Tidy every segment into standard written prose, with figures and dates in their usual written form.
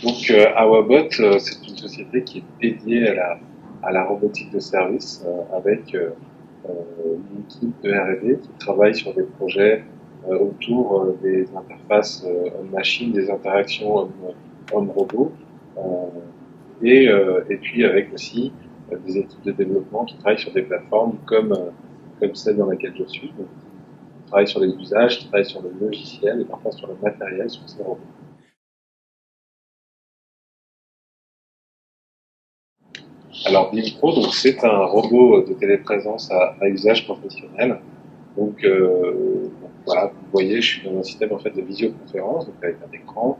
Donc, Awabot, c'est une société qui est dédiée à la robotique de service avec une équipe de R&D qui travaille sur des projets autour des interfaces homme-machine, des interactions homme-robot, et puis avec aussi des équipes de développement qui travaillent sur des plateformes comme celle dans laquelle je suis, donc, qui travaillent sur les usages, qui travaillent sur le logiciel et parfois sur le matériel sur ces robots. Alors BIMPRO, donc c'est un robot de téléprésence à usage professionnel. Donc voilà, vous voyez, je suis dans un système en fait de visioconférence, donc avec un écran,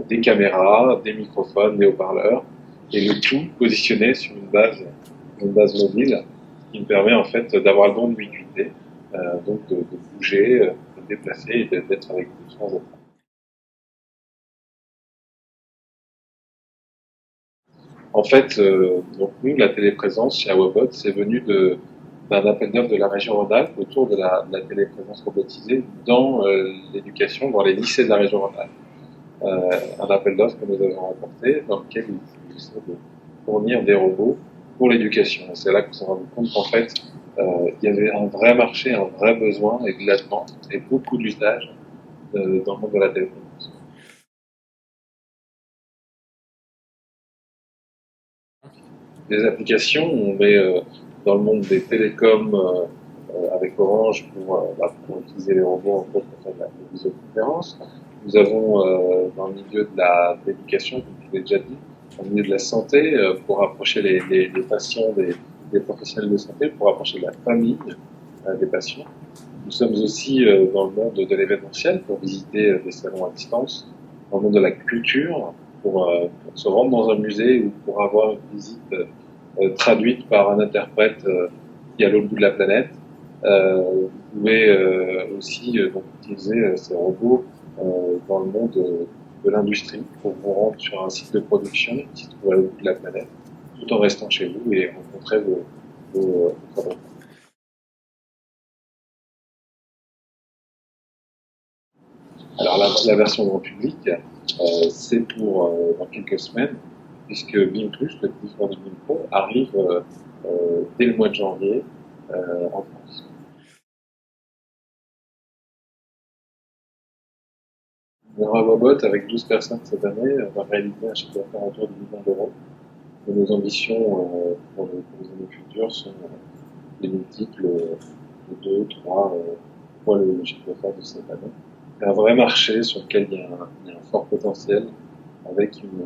des caméras, des microphones, des haut-parleurs, et le tout positionné sur une base mobile, qui me permet en fait d'avoir le don d'ubiquité, donc de bouger, de me déplacer et d'être avec vous sans attendre. En fait, donc nous, la téléprésence chez Awabot, c'est venu d'un appel d'offres de la région Rhône-Alpes autour de la téléprésence robotisée dans l'éducation, dans les lycées de la région Rhône-Alpes. Un appel d'offres que nous avons remporté dans lequel il s'agissait de fournir des robots pour l'éducation. Et c'est là qu'on s'est rendu compte qu'en fait, il y avait un vrai marché, un vrai besoin et de la demande et beaucoup d'usages dans le monde de la téléprésence. Des applications, on est dans le monde des télécoms avec Orange pour utiliser les robots en fait, pour faire de la visioconférence. Nous avons dans le milieu de l'éducation, comme je l'ai déjà dit, dans le milieu de la santé, pour rapprocher les patients des professionnels de santé, pour rapprocher de la famille des patients. Nous sommes aussi dans le monde de l'événementiel, pour visiter des salons à distance, dans le monde de la culture, pour se rendre dans un musée ou pour avoir une visite traduite par un interprète qui est à l'autre bout de la planète. Vous pouvez aussi donc, utiliser ces robots dans le monde de l'industrie pour vous rendre sur un site de production qui se trouve à l'autre bout de la planète, tout en restant chez vous et rencontrer vos collaborateurs. Alors la version grand public, c'est pour dans quelques semaines, puisque BIM Plus, le diffuseur de BIM Pro, arrive dès le mois de janvier en France. Un robot avec 12 personnes cette année va réaliser un chiffre d'affaires autour de 10 millions d'euros. Et nos ambitions pour les années futures sont des multiples de 2, 3 fois le chiffre d'affaires de cette année. C'est un vrai marché sur lequel il y a un fort potentiel avec une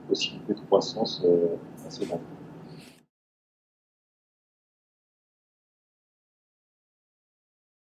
possibilité de croissance assez grande.